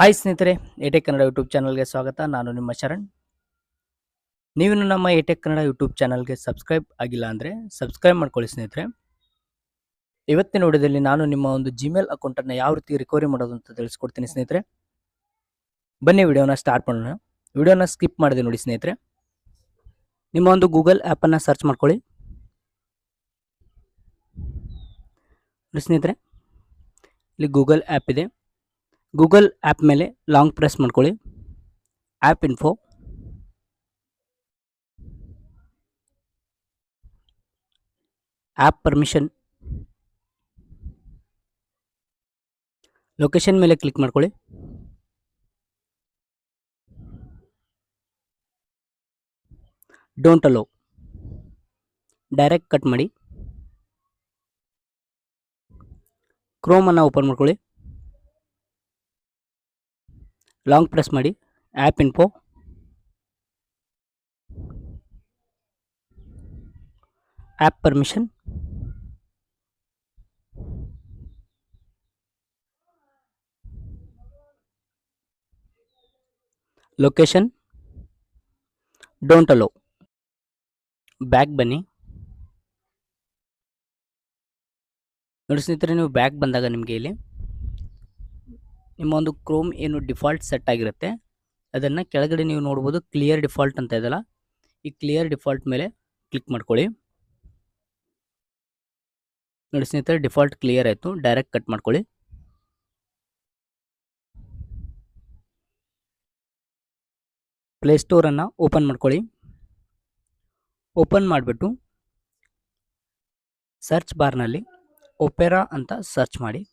Hi ಸ್ನೇಹಿತರೆ, ಎಟೆಕ್ Kannada YouTube ಚಾನಲ್ಗೆ ಸ್ವಾಗತ. ನಾನು ನಿಮ್ಮ ಶರಣ್. ನೀವಿನ್ನು ನಮ್ಮ ಎಟೆಕ್ ಕನ್ನಡ ಯೂಟ್ಯೂಬ್ ಚಾನಲ್ಗೆ ಸಬ್ಸ್ಕ್ರೈಬ್ ಆಗಿಲ್ಲ ಅಂದರೆ ಸಬ್ಸ್ಕ್ರೈಬ್ ಮಾಡ್ಕೊಳ್ಳಿ ಸ್ನೇಹಿತರೆ. ಇವತ್ತಿನ ವಿಡಿಯೋದಲ್ಲಿ ನಾನು ನಿಮ್ಮ ಒಂದು ಜಿಮೇಲ್ ಅಕೌಂಟನ್ನು ಯಾವ ರೀತಿ ರಿಕವರಿ ಮಾಡೋದು ಅಂತ ತಿಳಿಸ್ಕೊಡ್ತೀನಿ ಸ್ನೇಹಿತರೆ. ಬನ್ನಿ ವಿಡಿಯೋನ ಸ್ಟಾರ್ಟ್ ಮಾಡೋಣ. ವಿಡಿಯೋನ ಸ್ಕಿಪ್ ಮಾಡಿದೆ ನೋಡಿ ಸ್ನೇಹಿತರೆ. ನಿಮ್ಮ ಒಂದು ಗೂಗಲ್ ಆ್ಯಪನ್ನು ಸರ್ಚ್ ಮಾಡ್ಕೊಳ್ಳಿ ನೋಡಿ ಸ್ನೇಹಿತರೆ. ಇಲ್ಲಿ ಗೂಗಲ್ ಆ್ಯಪ್ ಇದೆ. ಗೂಗಲ್ ಆ್ಯಪ್ ಮೇಲೆ ಲಾಂಗ್ ಪ್ರೆಸ್ ಮಾಡ್ಕೊಳ್ಳಿ. App info, app permission, location ಮೇಲೆ ಕ್ಲಿಕ್ ಮಾಡ್ಕೊಳ್ಳಿ. ಡೋಂಟ್ ಅಲೋ, ಡೈರೆಕ್ಟ್ ಕಟ್ ಮಾಡಿ. ಕ್ರೋಮನ್ನು ಓಪನ್ ಮಾಡ್ಕೊಳ್ಳಿ. ಲಾಂಗ್ ಪ್ರೆಸ್ ಮಾಡಿ. App info, app permission, location, don't allow. Back ಬನ್ನಿ. ನೋಡಿ ಸ್ನೇಹಿತರೆ, ನೀವು ಬ್ಯಾಕ್ ಬಂದಾಗ ನಿಮಗೆ ಇಲ್ಲಿ ನಿಮ್ಮ ಒಂದು ಕ್ರೋಮ್ ಏನು ಡಿಫಾಲ್ಟ್ ಸೆಟ್ ಆಗಿರುತ್ತೆ ಅದನ್ನು ಕೆಳಗಡೆ ನೀವು ನೋಡ್ಬೋದು. ಕ್ಲಿಯರ್ ಡಿಫಾಲ್ಟ್ ಅಂತ ಇದೆಯಲ್ಲ, ಈ ಕ್ಲಿಯರ್ ಡಿಫಾಲ್ಟ್ ಮೇಲೆ ಕ್ಲಿಕ್ ಮಾಡ್ಕೊಳ್ಳಿ. ನೋಡಿ ಸ್ನೇಹಿತರೆ, ಡಿಫಾಲ್ಟ್ ಕ್ಲಿಯರ್ ಆಯಿತು. ಡೈರೆಕ್ಟ್ ಕಟ್ ಮಾಡ್ಕೊಳ್ಳಿ. ಪ್ಲೇಸ್ಟೋರನ್ನು ಓಪನ್ ಮಾಡ್ಕೊಳ್ಳಿ. ಓಪನ್ ಮಾಡಿಬಿಟ್ಟು ಸರ್ಚ್ ಬಾರ್ನಲ್ಲಿ ಒಪೆರಾ ಅಂತ ಸರ್ಚ್ ಮಾಡಿ.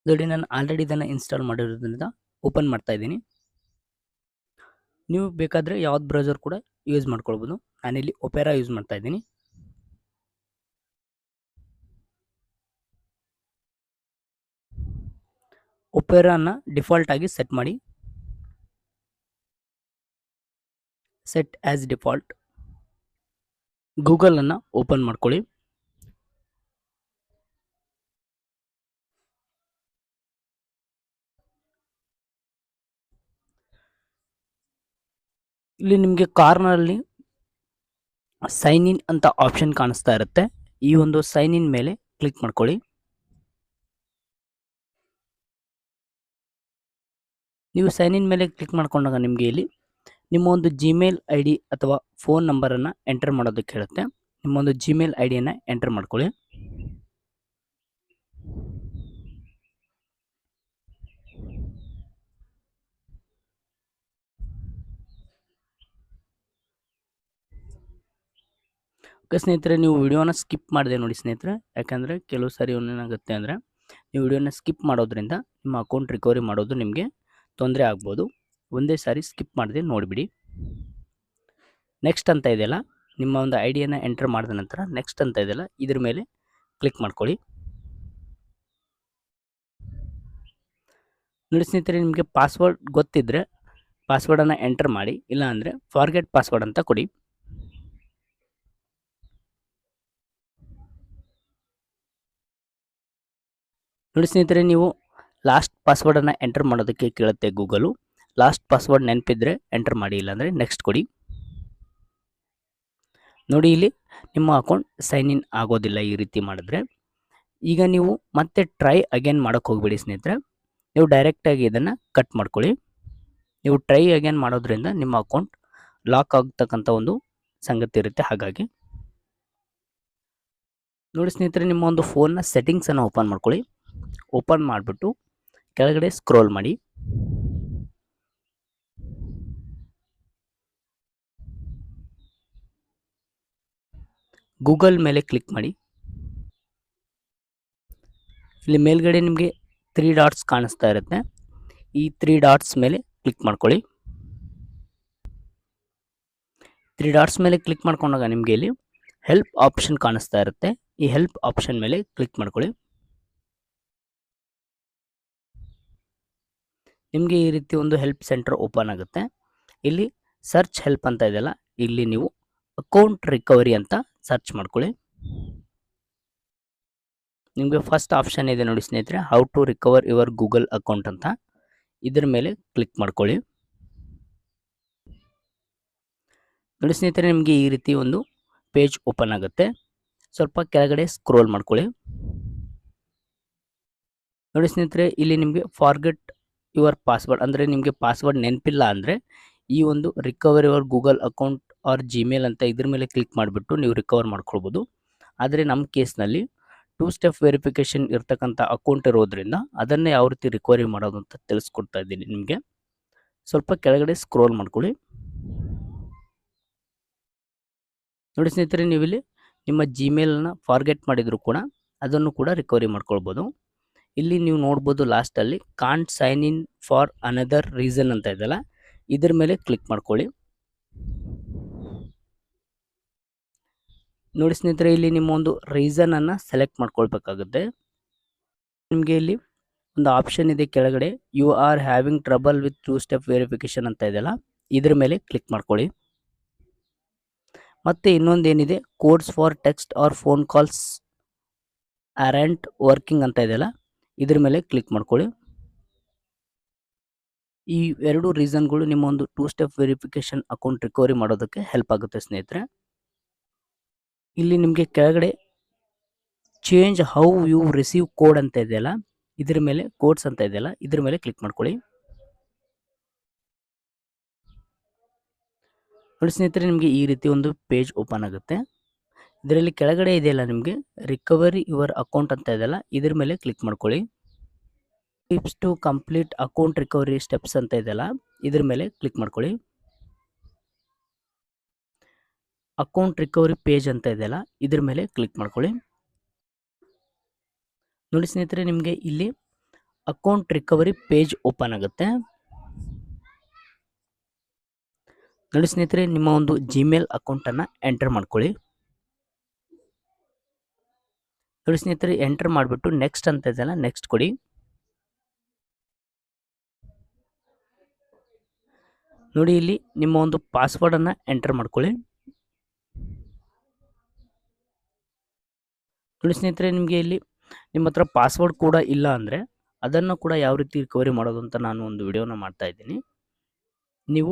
ನೋಡಿ, ನಾನು ಆಲ್ರೆಡಿ ಇದನ್ನು ಇನ್ಸ್ಟಾಲ್ ಮಾಡಿರೋದ್ರಿಂದ ಓಪನ್ ಮಾಡ್ತಾ ಇದ್ದೀನಿ. ನೀವು ಬೇಕಾದರೆ ಯಾವ್ದು ಬ್ರೌಸರ್ ಕೂಡ ಯೂಸ್ ಮಾಡ್ಕೊಳ್ಬೋದು. ನಾನಿಲ್ಲಿ ಒಪೆರಾ ಯೂಸ್ ಮಾಡ್ತಾ ಇದ್ದೀನಿ. ಒಪೆರಾನ ಡಿಫಾಲ್ಟ್ ಆಗಿ ಸೆಟ್ ಮಾಡಿ. Set as default. ಗೂಗಲನ್ನು ಓಪನ್ ಮಾಡ್ಕೊಳ್ಳಿ. ಇಲ್ಲಿ ನಿಮಗೆ ಕಾರ್ನರಲ್ಲಿ ಸೈನ್ ಇನ್ ಅಂತ ಆಪ್ಷನ್ ಕಾಣಿಸ್ತಾ ಇರುತ್ತೆ. ಈ ಒಂದು ಸೈನ್ ಇನ್ ಮೇಲೆ ಕ್ಲಿಕ್ ಮಾಡ್ಕೊಳ್ಳಿ. ನೀವು ಸೈನ್ ಇನ್ ಮೇಲೆ ಕ್ಲಿಕ್ ಮಾಡ್ಕೊಂಡಾಗ ನಿಮಗೆ ಇಲ್ಲಿ ನಿಮ್ಮ ಒಂದು ಜಿಮೇಲ್ ಐ ಡಿ ಅಥವಾ ಫೋನ್ ನಂಬರನ್ನು ಎಂಟರ್ ಮಾಡೋದಕ್ಕೆ ಹೇಳುತ್ತೆ. ನಿಮ್ಮ ಒಂದು ಜಿಮೇಲ್ ಐ ಡಿಯನ್ನು ಎಂಟರ್ ಮಾಡ್ಕೊಳ್ಳಿ. ಓಕೆ ಸ್ನೇಹಿತರೆ, ನೀವು ವಿಡಿಯೋನ ಸ್ಕಿಪ್ ಮಾಡಿದೆ ನೋಡಿ ಸ್ನೇಹಿತರೆ. ಯಾಕಂದರೆ ಕೆಲವು ಸಾರಿ ಏನಾಗುತ್ತೆ ಅಂದರೆ ನೀವು ವಿಡಿಯೋನ ಸ್ಕಿಪ್ ಮಾಡೋದ್ರಿಂದ ನಿಮ್ಮ ಅಕೌಂಟ್ ರಿಕವರಿ ಮಾಡೋದು ನಿಮಗೆ ತೊಂದರೆ ಆಗ್ಬೋದು. ಒಂದೇ ಸಾರಿ ಸ್ಕಿಪ್ ಮಾಡಿದೆ ನೋಡಿಬಿಡಿ. ನೆಕ್ಸ್ಟ್ ಅಂತ ಇದೆಯಲ್ಲ, ನಿಮ್ಮ ಒಂದು ಐ ಡಿಯನ್ನು ಎಂಟರ್ ಮಾಡಿದ ನಂತರ ನೆಕ್ಸ್ಟ್ ಅಂತ ಇದೆಯಲ್ಲ, ಇದ್ರ ಮೇಲೆ ಕ್ಲಿಕ್ ಮಾಡ್ಕೊಳ್ಳಿ. ನೋಡಿ ಸ್ನೇಹಿತರೆ, ನಿಮಗೆ ಪಾಸ್ವರ್ಡ್ ಗೊತ್ತಿದ್ದರೆ ಪಾಸ್ವರ್ಡನ್ನು ಎಂಟರ್ ಮಾಡಿ. ಇಲ್ಲ ಅಂದರೆ ಫಾರ್ಗೆಟ್ ಪಾಸ್ವರ್ಡ್ ಅಂತ ಕೊಡಿ. ನೋಡಿ ಸ್ನೇಹಿತರೆ, ನೀವು ಲಾಸ್ಟ್ ಪಾಸ್ವರ್ಡನ್ನು ಎಂಟರ್ ಮಾಡೋದಕ್ಕೆ ಕೇಳುತ್ತೆ ಗೂಗಲು. ಲಾಸ್ಟ್ ಪಾಸ್ವರ್ಡ್ ನೆನಪಿದ್ರೆ ಎಂಟರ್ ಮಾಡಿ, ಇಲ್ಲಾಂದರೆ ನೆಕ್ಸ್ಟ್ ಕೊಡಿ. ನೋಡಿ, ಇಲ್ಲಿ ನಿಮ್ಮ ಅಕೌಂಟ್ ಸೈನ್ ಇನ್ ಆಗೋದಿಲ್ಲ ಈ ರೀತಿ ಮಾಡಿದ್ರೆ. ಈಗ ನೀವು ಮತ್ತೆ ಟ್ರೈ ಅಗೇನ್ ಮಾಡೋಕ್ಕೆ ಹೋಗ್ಬೇಡಿ ಸ್ನೇಹಿತರೆ. ನೀವು ಡೈರೆಕ್ಟಾಗಿ ಇದನ್ನು ಕಟ್ ಮಾಡ್ಕೊಳ್ಳಿ. ನೀವು ಟ್ರೈ ಅಗೇನ್ ಮಾಡೋದ್ರಿಂದ ನಿಮ್ಮ ಅಕೌಂಟ್ ಲಾಕ್ ಆಗ್ತಕ್ಕಂಥ ಒಂದು ಸಂಗತಿ ಇರುತ್ತೆ. ಹಾಗಾಗಿ ನೋಡಿ ಸ್ನೇಹಿತರೆ, ನಿಮ್ಮ ಒಂದು ಫೋನ್ನ ಸೆಟ್ಟಿಂಗ್ಸನ್ನು ಓಪನ್ ಮಾಡ್ಕೊಳ್ಳಿ. ಓಪನ್ ಮಾಡಿಬಿಟ್ಟು ಕೆಳಗಡೆ ಸ್ಕ್ರೋಲ್ ಮಾಡಿ. ಗೂಗಲ್ ಮೇಲೆ ಕ್ಲಿಕ್ ಮಾಡಿ. ಇಲ್ಲಿ ಮೇಲ್ಗಡೆ ನಿಮಗೆ 3 ಡಾಟ್ಸ್ ಕಾಣಿಸ್ತಾ ಇರುತ್ತೆ. ಈ 3 ಡಾಟ್ಸ್ ಮೇಲೆ ಕ್ಲಿಕ್ ಮಾಡ್ಕೊಳ್ಳಿ. 3 ಡಾಟ್ಸ್ ಮೇಲೆ ಕ್ಲಿಕ್ ಮಾಡ್ಕೊಂಡಾಗ ನಿಮಗೆ ಇಲ್ಲಿ ಹೆಲ್ಪ್ ಆಪ್ಷನ್ ಕಾಣಿಸ್ತಾ ಇರುತ್ತೆ. ಈ ಹೆಲ್ಪ್ ಆಪ್ಷನ್ ಮೇಲೆ ಕ್ಲಿಕ್ ಮಾಡ್ಕೊಳ್ಳಿ. ನಿಮಗೆ ಈ ರೀತಿ ಒಂದು ಹೆಲ್ಪ್ ಸೆಂಟರ್ ಓಪನ್ ಆಗುತ್ತೆ. ಇಲ್ಲಿ ಸರ್ಚ್ ಹೆಲ್ಪ್ ಅಂತ ಇದೆಯಲ್ಲ, ಇಲ್ಲಿ ನೀವು ಅಕೌಂಟ್ ರಿಕವರಿ ಅಂತ ಸರ್ಚ್ ಮಾಡ್ಕೊಳ್ಳಿ. ನಿಮಗೆ ಫಸ್ಟ್ ಆಪ್ಷನ್ ಇದೆ ನೋಡಿ ಸ್ನೇಹಿತರೆ, how to recover your Google account ಅಂತ. ಇದ್ರ ಮೇಲೆ ಕ್ಲಿಕ್ ಮಾಡ್ಕೊಳ್ಳಿ. ನೋಡಿ ಸ್ನೇಹಿತರೆ, ನಿಮಗೆ ಈ ರೀತಿ ಒಂದು ಪೇಜ್ ಓಪನ್ ಆಗುತ್ತೆ. ಸ್ವಲ್ಪ ಕೆಳಗಡೆ ಸ್ಕ್ರೋಲ್ ಮಾಡ್ಕೊಳ್ಳಿ. ನೋಡಿ ಸ್ನೇಹಿತರೆ, ಇಲ್ಲಿ ನಿಮಗೆ ಫಾರ್ಗೆಟ್ ಯುವರ್ ಪಾಸ್ವರ್ಡ್ ಅಂದರೆ ನಿಮಗೆ ಪಾಸ್ವರ್ಡ್ ನೆನಪಿಲ್ಲ ಅಂದರೆ ಈ ಒಂದು recover your Google account or Gmail ಅಂತ ಇದ್ರ ಮೇಲೆ ಕ್ಲಿಕ್ ಮಾಡಿಬಿಟ್ಟು ನೀವು ರಿಕವರ್ ಮಾಡ್ಕೊಳ್ಬೋದು. ಆದರೆ ನಮ್ಮ ಕೇಸ್ನಲ್ಲಿ 2 ಸ್ಟೆಪ್ ವೆರಿಫಿಕೇಷನ್ ಇರ್ತಕ್ಕಂಥ ಅಕೌಂಟ್ ಇರೋದ್ರಿಂದ ಅದನ್ನೇ ಯಾವ ರೀತಿ ರಿಕವರಿ ಮಾಡೋದು ಅಂತ ತಿಳಿಸ್ಕೊಡ್ತಾ ಇದ್ದೀನಿ ನಿಮಗೆ. ಸ್ವಲ್ಪ ಕೆಳಗಡೆ ಸ್ಕ್ರೋಲ್ ಮಾಡ್ಕೊಳ್ಳಿ. ನೋಡಿ ಸ್ನೇಹಿತರೆ, ನೀವಿಲ್ಲಿ ನಿಮ್ಮ ಜಿಮೇಲನ್ನು ಫಾರ್ಗೆಟ್ ಮಾಡಿದರೂ ಕೂಡ ಅದನ್ನು ಕೂಡ ರಿಕವರಿ ಮಾಡ್ಕೊಳ್ಬೋದು. ಇಲ್ಲಿ ನೀವು ನೋಡ್ಬೋದು ಲಾಸ್ಟಲ್ಲಿ can't sign in for another reason ಅಂತ ಇದೆಯಲ್ಲ, ಇದ್ರ ಮೇಲೆ ಕ್ಲಿಕ್ ಮಾಡ್ಕೊಳ್ಳಿ. ನೋಡಿ ಸ್ನೇಹಿತರೆ, ಇಲ್ಲಿ ನಿಮ್ಮ ಒಂದು ರೀಸನನ್ನು ಸೆಲೆಕ್ಟ್ ಮಾಡ್ಕೊಳ್ಬೇಕಾಗುತ್ತೆ. ನಿಮಗೆ ಇಲ್ಲಿ ಒಂದು ಆಪ್ಷನ್ ಇದೆ ಕೆಳಗಡೆ, you are having trouble with 2 step verification ಅಂತ ಇದೆಯಲ್ಲ, ಇದ್ರ ಮೇಲೆ ಕ್ಲಿಕ್ ಮಾಡ್ಕೊಳ್ಳಿ. ಮತ್ತು ಇನ್ನೊಂದೇನಿದೆ, codes for text or phone calls aren't working ಅಂತ ಇದೆಯಲ್ಲ, ಇದ್ರ ಮೇಲೆ ಕ್ಲಿಕ್ ಮಾಡ್ಕೊಳ್ಳಿ. ಈ 2 ರೀಸನ್ಗಳು ನಿಮ್ಮ ಒಂದು 2 ಸ್ಟೆಪ್ ವೆರಿಫಿಕೇಷನ್ ಅಕೌಂಟ್ ರಿಕವರಿ ಮಾಡೋದಕ್ಕೆ ಹೆಲ್ಪ್ ಆಗುತ್ತೆ ಸ್ನೇಹಿತರೆ. ಇಲ್ಲಿ ನಿಮಗೆ ಕೆಳಗಡೆ change how you receive code ಅಂತ ಇದೆಯಲ್ಲ, ಇದ್ರ ಮೇಲೆ ಕೋಡ್ಸ್ ಅಂತ ಇದೆಯಲ್ಲ, ಇದ್ರ ಮೇಲೆ ಕ್ಲಿಕ್ ಮಾಡ್ಕೊಳ್ಳಿ. ನೋಡಿ ಸ್ನೇಹಿತರೆ, ನಿಮಗೆ ಈ ರೀತಿ ಒಂದು ಪೇಜ್ ಓಪನ್ ಆಗುತ್ತೆ. ಇದರಲ್ಲಿ ಕೆಳಗಡೆ ಇದೆಯಲ್ಲ ನಿಮಗೆ ರಿಕವರಿ ಯುವರ್ ಅಕೌಂಟ್ ಅಂತ ಇದೆಯಲ್ಲ, ಇದ್ರ ಮೇಲೆ ಕ್ಲಿಕ್ ಮಾಡ್ಕೊಳ್ಳಿ. Tips to complete account recovery steps ಅಂತ ಇದೆಯಲ್ಲ, ಇದ್ರ ಮೇಲೆ ಕ್ಲಿಕ್ ಮಾಡ್ಕೊಳ್ಳಿ. ಅಕೌಂಟ್ ರಿಕವರಿ ಪೇಜ್ ಅಂತ ಇದೆಯಲ್ಲ, ಇದ್ರ ಮೇಲೆ ಕ್ಲಿಕ್ ಮಾಡ್ಕೊಳ್ಳಿ. ನೋಡಿ ಸ್ನೇಹಿತರೆ, ನಿಮಗೆ ಇಲ್ಲಿ ಅಕೌಂಟ್ ರಿಕವರಿ ಪೇಜ್ ಓಪನ್ ಆಗುತ್ತೆ. ನೋಡಿ ಸ್ನೇಹಿತರೆ, ನಿಮ್ಮ ಒಂದು ಜಿಮೇಲ್ ಅಕೌಂಟನ್ನು ಎಂಟರ್ ಮಾಡ್ಕೊಳ್ಳಿ. ನೋಡಿ ಸ್ನೇಹಿತರೆ, ಎಂಟರ್ ಮಾಡಿಬಿಟ್ಟು ನೆಕ್ಸ್ಟ್ ಅಂತ ಇದೆಯಲ್ಲ, ನೆಕ್ಸ್ಟ್ ಕೊಡಿ. ನೋಡಿ ಇಲ್ಲಿ ನಿಮ್ಮ ಒಂದು ಪಾಸ್ವರ್ಡನ್ನು ಎಂಟರ್ ಮಾಡ್ಕೊಳ್ಳಿ. ನೋಡಿ ಸ್ನೇಹಿತರೆ, ನಿಮಗೆ ಇಲ್ಲಿ ನಿಮ್ಮ ಹತ್ರ ಪಾಸ್ವರ್ಡ್ ಕೂಡ ಇಲ್ಲ ಅಂದರೆ ಅದನ್ನು ಕೂಡ ಯಾವ ರೀತಿ ರಿಕವರಿ ಮಾಡೋದು ಅಂತ ನಾನು ಒಂದು ವಿಡಿಯೋನ ಮಾಡ್ತಾ ಇದ್ದೀನಿ. ನೀವು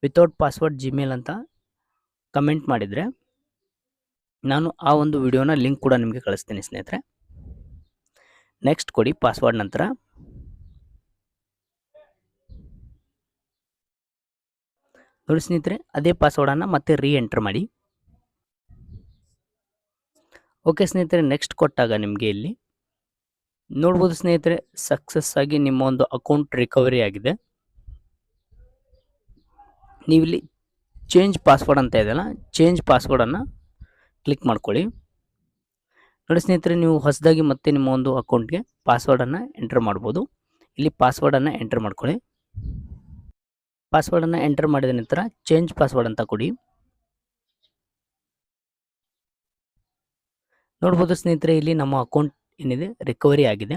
ವಿತೌಟ್ ಪಾಸ್ವರ್ಡ್ ಜಿಮೇಲ್ ಅಂತ ಕಮೆಂಟ್ ಮಾಡಿದರೆ ನಾನು ಆ ಒಂದು ವಿಡಿಯೋನ ಲಿಂಕ್ ಕೂಡ ನಿಮಗೆ ಕಳಿಸ್ತೀನಿ ಸ್ನೇಹಿತರೆ. ನೆಕ್ಸ್ಟ್ ಕೊಡಿ ಪಾಸ್ವರ್ಡ್ ನಂತರ. ನೋಡಿ ಸ್ನೇಹಿತರೆ, ಅದೇ ಪಾಸ್ವರ್ಡನ್ನು ಮತ್ತೆ ಎಂಟರ್ ಮಾಡಿ. ಓಕೆ ಸ್ನೇಹಿತರೆ, ನೆಕ್ಸ್ಟ್ ಕೊಟ್ಟಾಗ ನಿಮಗೆ ಇಲ್ಲಿ ನೋಡ್ಬೋದು ಸ್ನೇಹಿತರೆ, ಸಕ್ಸಸ್ ಆಗಿ ನಿಮ್ಮ ಒಂದು ಅಕೌಂಟ್ ರಿಕವರಿ ಆಗಿದೆ. ನೀವಿಲ್ಲಿ ಚೇಂಜ್ ಪಾಸ್ವರ್ಡ್ ಅಂತ ಇದೆಯಲ್ಲ, ಚೇಂಜ್ ಪಾಸ್ವರ್ಡನ್ನು ಕ್ಲಿಕ್ ಮಾಡ್ಕೊಳ್ಳಿ. ನೋಡಿ ಸ್ನೇಹಿತರೆ, ನೀವು ಹೊಸದಾಗಿ ಮತ್ತೆ ನಿಮ್ಮ ಒಂದು ಅಕೌಂಟ್ಗೆ ಪಾಸ್ವರ್ಡನ್ನು ಎಂಟರ್ ಮಾಡ್ಬೋದು. ಇಲ್ಲಿ ಪಾಸ್ವರ್ಡನ್ನು ಎಂಟರ್ ಮಾಡ್ಕೊಳ್ಳಿ. ಪಾಸ್ವರ್ಡನ್ನು ಎಂಟರ್ ಮಾಡಿದ ನಂತರ ಚೇಂಜ್ ಪಾಸ್ವರ್ಡ್ ಅಂತ ಕೊಡಿ. ನೋಡ್ಬೋದು ಸ್ನೇಹಿತರೆ, ಇಲ್ಲಿ ನಮ್ಮ ಅಕೌಂಟ್ ಏನಿದೆ ರಿಕವರಿ ಆಗಿದೆ.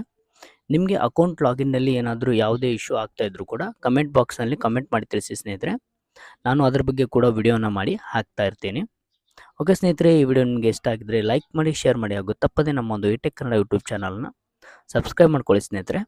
ನಿಮಗೆ ಅಕೌಂಟ್ ಲಾಗಿನ್ನಲ್ಲಿ ಏನಾದರೂ ಯಾವುದೇ ಇಶ್ಯೂ ಆಗ್ತಾ ಇದ್ರೂ ಕೂಡ ಕಮೆಂಟ್ ಬಾಕ್ಸ್ನಲ್ಲಿ ಕಮೆಂಟ್ ಮಾಡಿ ತಿಳಿಸಿ ಸ್ನೇಹಿತರೆ. ನಾನು ಅದ್ರ ಬಗ್ಗೆ ಕೂಡ ವಿಡಿಯೋನ ಮಾಡಿ ಹಾಕ್ತಾ ಇರ್ತೀನಿ. ಓಕೆ ಸ್ನೇಹಿತರೆ, ಈ ವಿಡಿಯೋ ನಿಮಗೆ ಇಷ್ಟ ಆಗಿದ್ರೆ ಲೈಕ್ ಮಾಡಿ, ಶೇರ್ ಮಾಡಿ, ಹಾಗೂ ತಪ್ಪದೆ ನಮ್ಮ ಒಂದು ಎಟೆಕ್ ಕನ್ನಡ ಯೂಟ್ಯೂಬ್ ಚಾನಲ್ನ ಸಬ್ಸ್ಕ್ರೈಬ್ ಮಾಡ್ಕೊಳ್ಳಿ ಸ್ನೇಹಿತರೆ.